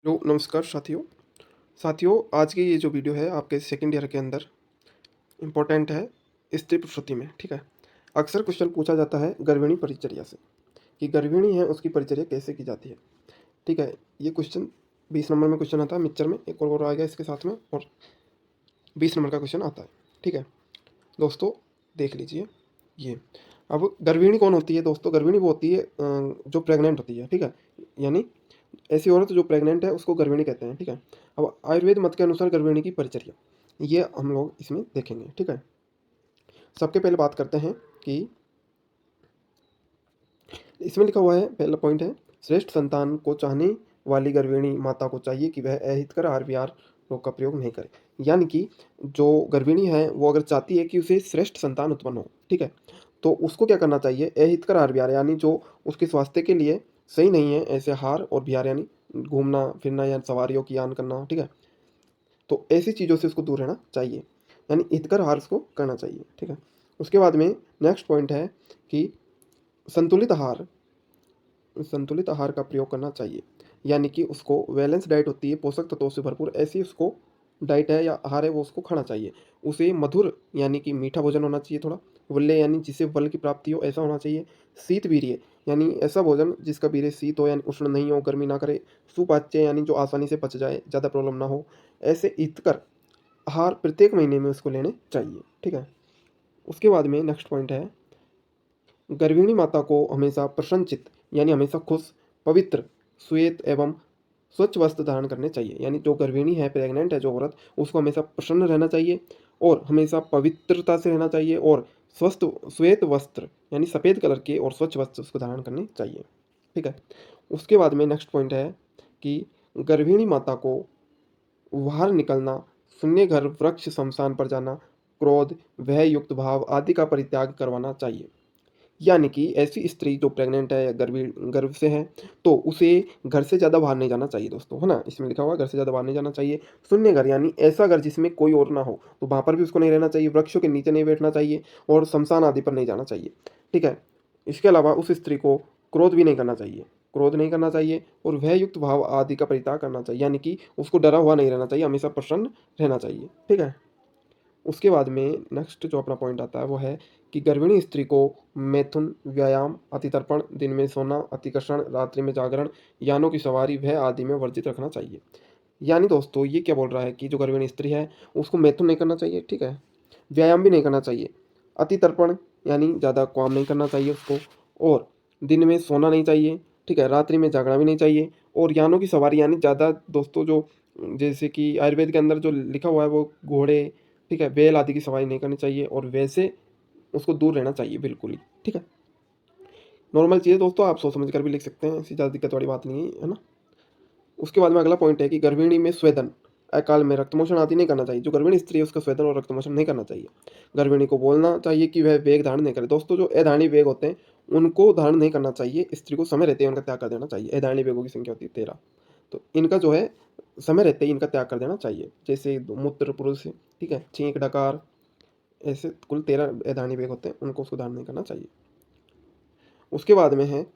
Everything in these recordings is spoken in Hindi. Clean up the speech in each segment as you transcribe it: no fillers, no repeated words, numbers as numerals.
हेलो नमस्कार साथियों आज की ये जो वीडियो है आपके सेकंड ईयर के अंदर इम्पोर्टेंट है स्त्री प्रसूति में। ठीक है, अक्सर क्वेश्चन पूछा जाता है गर्भिणी परिचर्या से कि गर्भिणी है उसकी परिचर्या कैसे की जाती है। ठीक है, ये क्वेश्चन 20 नंबर में क्वेश्चन आता है मिक्सचर में, एक और आएगा इसके साथ में, और 20 नंबर का क्वेश्चन आता है। ठीक है दोस्तों, देख लीजिए ये। अब गर्भिणी कौन होती है दोस्तों? गर्भिणी वो होती है जो प्रेग्नेंट होती है। ठीक है, यानी ऐसी औरत जो प्रेग्नेंट है उसको गर्भिणी कहते हैं। ठीक है, अब आयुर्वेद मत के अनुसार गर्भिणी की परिचर्या ये हम लोग इसमें देखेंगे। ठीक है, सबके पहले बात करते हैं कि इसमें लिखा हुआ है, पहला पॉइंट है, श्रेष्ठ संतान को चाहने वाली गर्भिणी माता को चाहिए कि वह अहितकर आहार विहार रोग का प्रयोग नहीं करे। यानी कि जो गर्भिणी है वो अगर चाहती है कि उसे श्रेष्ठ संतान उत्पन्न हो, ठीक है, तो उसको क्या करना चाहिए? अहितकर आहार विहार, यानी जो उसके स्वास्थ्य के लिए सही नहीं है, ऐसे आहार और विहार यानी घूमना फिरना या सवारियों की यान करना, ठीक है, तो ऐसी चीज़ों से उसको दूर रहना चाहिए, यानी हितकर आहार उसको करना चाहिए। ठीक है, उसके बाद में नेक्स्ट पॉइंट है कि संतुलित आहार संतुलित आहार का प्रयोग करना चाहिए। यानी कि उसको बैलेंस डाइट होती है, पोषक तत्वों से भरपूर ऐसी उसको डाइट है या आहार है वो उसको खाना चाहिए। उसे मधुर यानी कि मीठा भोजन होना चाहिए, थोड़ा वल्ले यानी जिससे बल की प्राप्ति हो ऐसा होना चाहिए। शीत वीर्य यानी ऐसा भोजन जिसका वीर्य शीत हो यानी उष्ण नहीं हो, गर्मी ना करे। सुपाच्य यानी जो आसानी से पच जाए, ज़्यादा प्रॉब्लम ना हो। ऐसे हितकर आहार प्रत्येक महीने में उसको लेने चाहिए। ठीक है, उसके बाद में नेक्स्ट पॉइंट है, गर्भिणी माता को हमेशा प्रसन्नचित्त यानी हमेशा खुश, पवित्र, श्वेत एवं स्वच्छ वस्त्र धारण करने चाहिए। यानी जो गर्भिणी है, प्रेग्नेंट है जो औरत, उसको हमेशा प्रसन्न रहना चाहिए और हमेशा पवित्रता से रहना चाहिए, और स्वस्थ श्वेत वस्त्र यानी सफ़ेद कलर के और स्वच्छ वस्त्र उसको धारण करने चाहिए। ठीक है, उसके बाद में नेक्स्ट पॉइंट है कि गर्भिणी माता को बाहर निकलना, शून्य घर, वृक्ष, शमशान पर जाना, क्रोध, भय युक्त भाव आदि का परित्याग करवाना चाहिए। यानी कि ऐसी स्त्री जो प्रेग्नेंट है या गर्भ से है, तो उसे घर से ज़्यादा बाहर नहीं जाना चाहिए दोस्तों, है ना? इसमें लिखा हुआ है घर से ज़्यादा बाहर नहीं जाना चाहिए। शून्य घर यानी ऐसा घर जिसमें कोई और ना हो, तो वहाँ पर भी उसको नहीं रहना चाहिए। वृक्षों के नीचे नहीं बैठना चाहिए और शमशान आदि पर नहीं जाना चाहिए। ठीक है, इसके अलावा उस स्त्री को क्रोध भी नहीं करना चाहिए, क्रोध नहीं करना चाहिए, और भय युक्त भाव आदि का परित्याग करना चाहिए। यानी कि उसको डरा हुआ नहीं रहना चाहिए, हमेशा प्रसन्न रहना चाहिए। ठीक है, उसके बाद में नेक्स्ट जो अपना पॉइंट आता है वो है कि गर्भिणी स्त्री को मैथुन, व्यायाम, अतितर्पण, दिन में सोना, अतिकर्षण, रात्रि में जागरण, यानों की सवारी वह आदि में वर्जित रखना चाहिए। यानी दोस्तों ये क्या बोल रहा है कि जो गर्भिणी स्त्री है उसको मैथुन नहीं करना चाहिए, ठीक है, व्यायाम भी नहीं करना चाहिए, अतितर्पण यानी ज़्यादा काम नहीं करना चाहिए उसको, और दिन में सोना नहीं चाहिए, ठीक है, रात्रि में जागना भी नहीं चाहिए, और यानों की सवारी यानी ज़्यादा दोस्तों जो जैसे कि आयुर्वेद के अंदर जो लिखा हुआ है वो घोड़े, ठीक है, बैल आदि की सवारी नहीं करनी चाहिए, और वैसे उसको दूर रहना चाहिए बिल्कुल ही। ठीक है, नॉर्मल चीज़ है दोस्तों, आप सोच समझ कर भी लिख सकते हैं, ऐसी ज़्यादा दिक्कत वाली बात नहीं है ना। उसके बाद में अगला पॉइंट है कि गर्भिणी में स्वेदन, अकाल में रक्तमोषण आदि नहीं करना चाहिए। जो गर्भिणी स्त्री है उसका स्वेदन और रक्तमोषण नहीं करना चाहिए। गर्भिणी को बोलना चाहिए कि वह वेग धारण नहीं करे। दोस्तों जो अधारणी वेग होते हैं उनको धारण नहीं करना चाहिए, स्त्री को समय रहते हैं उनका त्याग कर देना चाहिए। अधारणी वेगों की संख्या होती है 13, तो इनका जो है समय रहते ही इनका त्याग कर देना चाहिए, जैसे मूत्र पुरुष, ठीक है, छींक डकार, ऐसे कुल 13 अधारणी वेग होते हैं, उनको उसको धारण नहीं करना चाहिए। उसके बाद में है,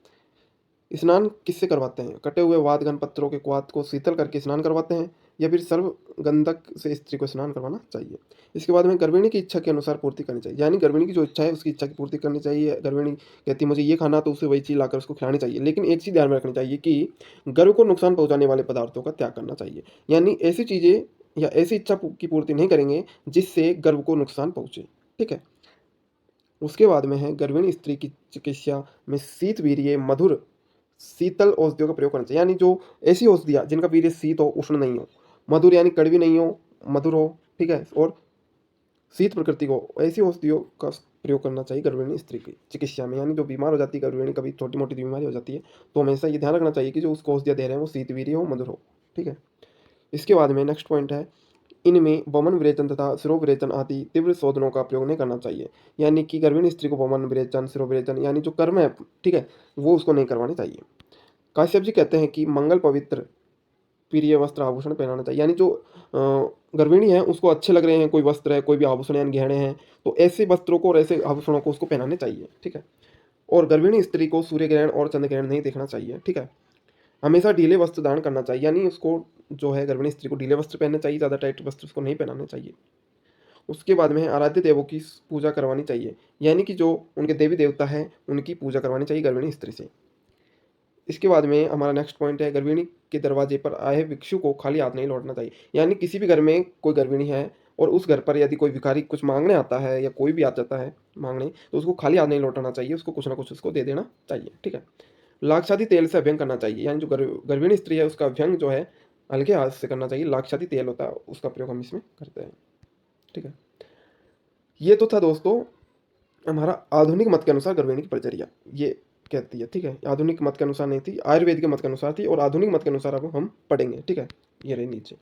स्नान किससे करवाते हैं? कटे हुए वातघन पत्रों के क्वाथ को शीतल करके स्नान करवाते हैं, या फिर सर्व गंधक से स्त्री को स्नान करवाना चाहिए। इसके बाद में गर्भिणी की इच्छा के अनुसार पूर्ति करनी चाहिए, यानी गर्भिणी की जो इच्छा है उसकी इच्छा की पूर्ति करनी चाहिए। गर्भिणी कहती है मुझे ये खाना, तो उसे वही चीज़ लाकर उसको खिलानी चाहिए, लेकिन एक चीज़ ध्यान में रखनी चाहिए कि गर्भ को नुकसान पहुंचाने वाले पदार्थों का त्याग करना चाहिए। यानी ऐसी चीज़ें या ऐसी इच्छा की पूर्ति नहीं करेंगे जिससे गर्भ को नुकसान पहुंचे। ठीक है, उसके बाद में है, गर्भिणी स्त्री की चिकित्सा में शीत वीर्य, मधुर, शीतल औषधियों का प्रयोग करना चाहिए। यानी जो ऐसी औषधियाँ जिनका वीर्य शीत हो, उष्ण नहीं हो, मधुर यानी कड़वी नहीं हो, मधुर हो, ठीक है, और शीत प्रकृति को, ऐसी औषधियों का प्रयोग करना चाहिए गर्भिणी स्त्री की चिकित्सा में। यानी जो बीमार हो जाती है गर्भिणी, कभी छोटी मोटी बीमारी हो जाती है, तो हमेशा ये ध्यान रखना चाहिए कि जो उसको औषधियाँ दे रहे हैं वो शीत वीर्य हो, मधुर हो। ठीक है, इसके बाद में नेक्स्ट पॉइंट है, इनमें वमन विरेचन तथा शिरोविरेचन आदि तीव्र शोधनों का प्रयोग नहीं करना चाहिए। यानी कि गर्भिणी स्त्री को वमन विरेचन, शिरोविरेचन यानी जो कर्म है, ठीक है, वो उसको नहीं करवाने चाहिए। काश्यप जी कहते हैं कि मंगल पवित्र प्रिय वस्त्र आभूषण पहनाना चाहिए। यानी जो गर्भिणी है उसको अच्छे लग रहे हैं कोई वस्त्र है, कोई भी आभूषण यानी गहने हैं, तो ऐसे वस्त्रों को और ऐसे आभूषणों को उसको पहनाने चाहिए। ठीक है, और गर्भिणी स्त्री को सूर्य ग्रहण और चंद्र ग्रहण नहीं देखना चाहिए। ठीक है, हमेशा ढीले वस्त्र धारण करना चाहिए, यानी उसको जो है गर्भिणी स्त्री को ढीले वस्त्र पहनने चाहिए, ज़्यादा टाइट वस्त्र उसको नहीं पहनाने चाहिए। उसके बाद में है आराध्य देवों की पूजा करवानी चाहिए, यानी कि जो उनके देवी देवता हैं उनकी पूजा करवानी चाहिए गर्भिणी स्त्री से। इसके बाद में हमारा नेक्स्ट पॉइंट है, गर्भिणी के दरवाजे पर आए भिक्षु को खाली हाथ नहीं लौटना चाहिए। यानी किसी भी घर में कोई गर्भिणी है और उस घर पर यदि कोई भिखारी कुछ मांगने आता है या कोई भी आ जाता है मांगने, तो उसको खाली हाथ नहीं लौटाना चाहिए, उसको कुछ ना कुछ उसको दे देना चाहिए, ठीक है। लाक्षादी तेल से अभ्यंग करना चाहिए, यानी जो गर्भिणी स्त्री है उसका अभ्यंग जो है हल्के हाथ से करना चाहिए। लाक्षादी तेल होता है उसका प्रयोग हम इसमें करते हैं, ठीक है। ये तो था दोस्तों हमारा आधुनिक मत के अनुसार गर्भिणी की परिचर्या ये कहती है, ठीक है। आधुनिक मत के अनुसार नहीं थी, आयुर्वेद के मत के अनुसार थी, और आधुनिक मत के अनुसार अब हम पढ़ेंगे, ठीक है। ये रही नीचे,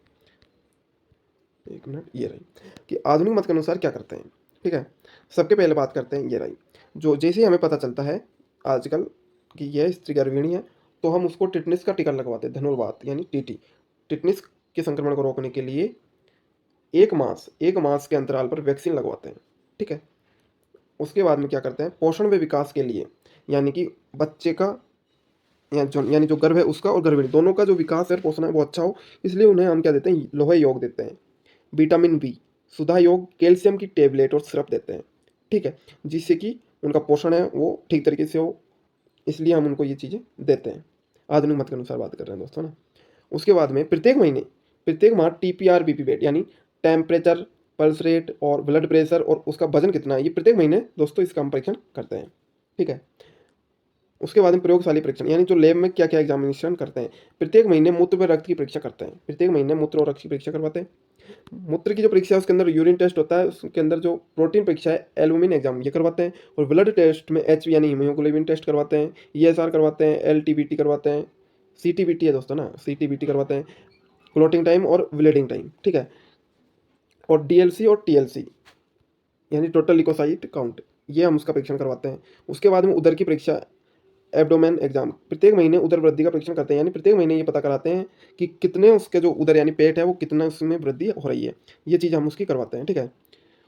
एक मिनट, ये रही कि आधुनिक मत के अनुसार क्या करते हैं, ठीक है। सबके पहले बात करते हैं, ये रही जो जैसे ही हमें पता चलता है आजकल कि यह स्त्री गर्भिणी है, तो हम उसको टिटनिस का टीका लगवाते हैं, धनुर्वात यानी टीटी। टिटनिस के संक्रमण को रोकने के लिए 1 मास के अंतराल पर वैक्सीन लगवाते हैं, ठीक है। उसके बाद में क्या करते हैं, पोषण व विकास के लिए, यानी कि बच्चे का यानी जो गर्भ है उसका और गर्भिणी दोनों का जो विकास है पोषण है वो अच्छा हो, इसलिए उन्हें हम क्या देते हैं, लोहे योग देते हैं, विटामिन बी, सुधा योग, कैल्शियम की टेबलेट और सिरप देते हैं, ठीक है, जिससे कि उनका पोषण है वो ठीक तरीके से हो, इसलिए हम उनको ये चीज़ें देते हैं। आधुनिक मत के अनुसार बात कर रहे हैं दोस्तों ना। उसके बाद में प्रत्येक माह टीपीआर बीपी वेट, यानी टेम्परेचर, पल्स रेट और ब्लड प्रेशर और उसका वजन कितना है, ये प्रत्येक महीने दोस्तों इसका हम परीक्षण करते हैं, ठीक है। उसके बाद में प्रयोगशाली परीक्षण, यानी जो लैब में क्या क्या एग्जामिनेशन करते हैं, प्रत्येक महीने मूत्र व रक्त की परीक्षा करते हैं, प्रत्येक महीने मूत्र और रक्त की परीक्षा करवाते हैं। मूत्र की जो परीक्षा है उसके अंदर यूरिन टेस्ट होता है, उसके अंदर जो प्रोटीन परीक्षा है एल्बुमिन एग्जाम ये करवाते हैं, और ब्लड टेस्ट में एच यानी हीमोग्लोबिन टेस्ट करवाते हैं, ईएसआर करवाते हैं, एलटीबीटी करवाते हैं, सीटीबीटी है दोस्तों ना, सीटीबीटी करवाते हैं, क्लोटिंग टाइम और ब्लीडिंग टाइम, ठीक है, और डीएलसी और टीएलसी यानी टोटल लिकोसाइट काउंट, ये हम उसका परीक्षण करवाते हैं। उसके बाद में उदर की परीक्षा, एब्डोमेन एग्जाम, प्रत्येक महीने उदर वृद्धि का परीक्षण करते हैं, यानी प्रत्येक महीने ये पता कराते हैं कि कितने उसके जो उदर यानी पेट है वो कितना उसमें वृद्धि हो रही है, ये चीज़ हम उसकी करवाते हैं, ठीक है।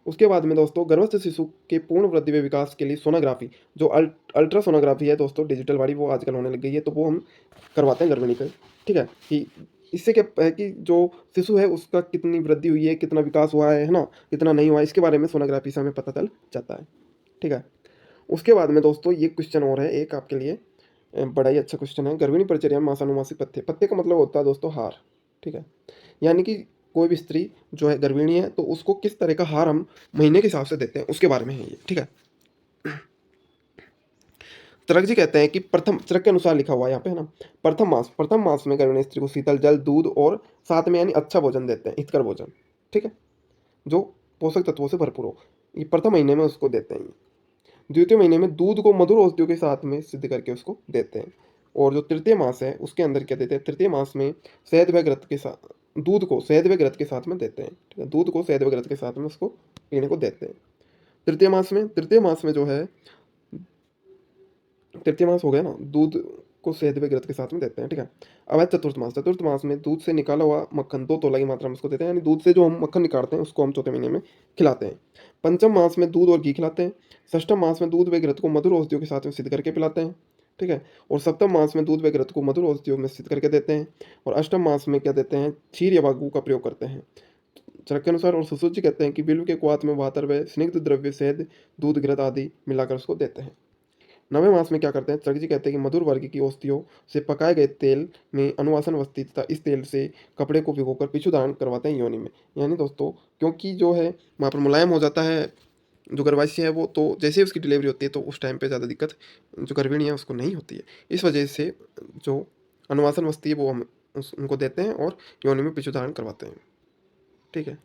उसके बाद में दोस्तों गर्भस्थ शिशु के पूर्ण वृद्धि व विकास के लिए सोनोग्राफी, जो अल्ट्रासोनोग्राफी है दोस्तों डिजिटल वाली, वो आजकल होने लग गई है, तो वो हम करवाते हैं गर्भिणी पे, ठीक है। कि इससे क्या है कि जो शिशु है उसका कितनी वृद्धि हुई है, कितना विकास हुआ है ना, कितना नहीं हुआ है, इसके बारे में सोनोग्राफी से हमें पता चल जाता है, ठीक है। उसके बाद में दोस्तों ये क्वेश्चन और है एक आपके लिए, बड़ा ही अच्छा क्वेश्चन है, गर्भिणी परिचर्या में मासानुमासिक पथ्य, पथ्य का मतलब होता है दोस्तों हार, ठीक है। यानी कि कोई भी स्त्री जो है गर्भिणी है तो उसको किस तरह का हार हम महीने के हिसाब से देते हैं उसके बारे में है ये, ठीक है। चरक जी कहते हैं कि प्रथम, चरक के अनुसार लिखा हुआ है यहाँ पे है ना, प्रथम मास में गर्भिणी स्त्री को शीतल जल, दूध और साथ में यानी अच्छा भोजन देते हैं, हितकर भोजन, ठीक है, जो पोषक तत्वों से भरपूर हो, ये प्रथम महीने में उसको देते हैं। द्वितीय महीने में दूध को मधुर औषधियों के साथ में सिद्ध करके उसको देते हैं। और जो तृतीय मास है उसके अंदर क्या देते हैं, तृतीय मास में शहद व घृत के साथ, दूध को शहद व घृत के साथ में देते हैं, ठीक है, दूध को शहद व घृत के साथ में उसको पीने को देते हैं। तृतीय मास में जो है, तृतीय मास हो गया ना, दूध को शहद व घृत के साथ में देते हैं, ठीक है। अब है चतुर्थ मास में दूध से निकाला हुआ मक्खन 2 तोला की मात्रा में उसको देते हैं, यानी दूध से जो हम मक्खन निकालते हैं उसको हम चौथे महीने में खिलाते हैं। पंचम मास में दूध और घी खिलाते हैं। षष्ठम मास में दूध व घृत को मधुर औषधियों के साथ में सिद्ध करके पिलाते हैं, ठीक है। और सप्तम मास में दूध व घृत को मधुर औषधियों में सिद्ध करके देते हैं। और अष्टम मास में क्या देते हैं, क्षीर या वागु का प्रयोग करते हैं चरक के अनुसार। और सुश्रुत जी कहते हैं कि बिल्व के क्वाथ में वातर व स्निग्ध द्रव्य शहद, दूध, घृत आदि मिलाकर उसको देते हैं। 9वें मास में क्या करते हैं, चरक जी कहते हैं कि मधुर वर्ग की औषधियों से पकाए गए तेल में अनुवासन अवस्थी तथा इस तेल से कपड़े को भिगोकर पिछू दान करवाते हैं योनि में। यानी दोस्तों क्योंकि जो है वहाँ पर मुलायम हो जाता है जो गर्भाशय है वो, तो जैसे ही उसकी डिलीवरी होती है तो उस टाइम पे ज़्यादा दिक्कत जो गर्भिणी है उसको नहीं होती है। इस वजह से जो अनुवासन वस्ती है वो हम उनको देते हैं और योनि में पिछू धारण करवाते हैं, ठीक है।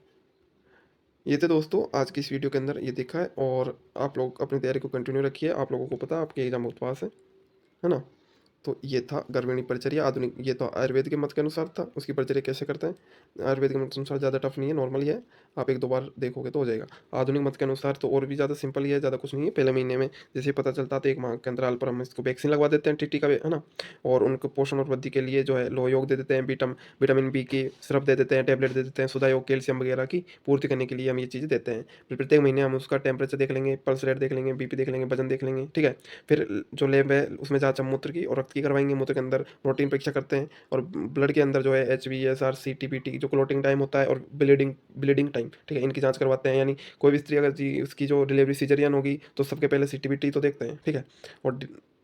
ये थे दोस्तों आज की इस वीडियो के अंदर ये देखा है, और आप लोग अपनी तैयारी को कंटिन्यू रखिए, आप लोगों को पता है आपके एग्जाम बहुत पास है ना। तो ये था गर्भिणी परिचर्या आधुनिक, ये तो आयुर्वेद के मत के अनुसार था, उसकी परिचर्या कैसे करते हैं। आयुर्वेद के मत के अनुसार ज़्यादा टफ नहीं है, नॉर्मल ही है, आप 1-2 बार देखोगे तो हो जाएगा। आधुनिक मत के अनुसार तो और भी ज़्यादा सिंपल ही है, ज़्यादा कुछ नहीं है। पहले महीने में जैसे पता चलता तो 1 माह के अंतराल पर हम इसको वैक्सीन लगवा देते हैं टीटी का, है ना। और उनको पोषण और वृद्धि के लिए जो है लोह योग दे देते हैं, विटामिन बी की सिरप दे देते हैं, टैबलेट दे देते हैं, सुधा योग, कैल्शियम वगैरह की पूर्ति करने के लिए हम ये चीज़ें देते हैं। फिर प्रत्येक महीने हम उसका टेम्परेचर देख लेंगे, पल्स रेट देख लेंगे, बीपी देख लेंगे, वजन देख लेंगे, ठीक है। फिर जो लैब है उसमें जांच हम मूत्र की और रक्त की करवाएँगे, मूत्र के अंदर प्रोटीन परीक्षा करते हैं और ब्लड के अंदर जो है HbASR, CTPT जो क्लॉटिंग टाइम होता है और ब्लीडिंग ब्लीडिंग टाइम, ठीक है? इनकी जाँच करवाते हैं। यानी कोई भी स्त्री अगर जी उसकी जो डिलीवरी सिज़ेरियन होगी तो सबके पहले CTPT तो देखते हैं, ठीक है? और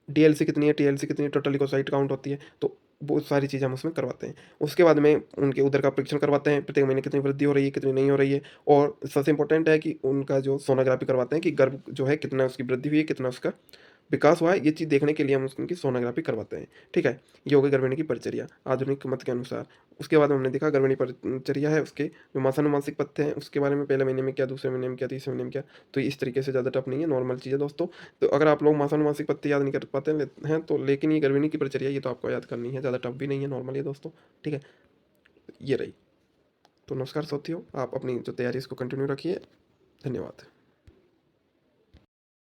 DLC कितनी है, TLC कितनी है, टोटल ल्यूकोसाइट काउंट होती है, तो वो सारी चीज़ें हम उसमें करवाते हैं। उसके बाद में उनके उदर का परीक्षण करवाते हैं, प्रत्येक महीने कितनी वृद्धि हो रही है, कितनी नहीं हो रही है और सबसे इम्पोर्टेंट है कि उनका जो सोनोग्राफी करवाते हैं कि गर्भ जो है कितना उसकी वृद्धि हुई है, कितना उसका विकास हुआ है, ये चीज़ देखने के लिए हम उनकी सोनोग्राफी करवाते हैं, ठीक है? ये हो गई गर्भिणी की परिचर्या, आधुनिक मत के अनुसार। उसके बाद हमने देखा गर्भिणी परिचर्या है, उसके जो मासानुमासिक पथ्य हैं, उसके बारे में पहले महीने में क्या, दूसरे महीने में क्या, तीसरे महीने में क्या, तो इस तरीके से ज़्यादा टफ नहीं है, नॉर्मल चीज़ है दोस्तों। तो अगर आप लोग मासानुमासिक पथ्य याद नहीं कर पाते हैं तो लेकिन ये गर्भिणी की परिचर्या ये तो आपको याद करनी है, ज़्यादा टफ भी नहीं है, नॉर्मल है दोस्तों, ठीक है? ये रही। तो नमस्कार साथियों, आप अपनी जो तैयारी है इसको कंटिन्यू रखिए। धन्यवाद।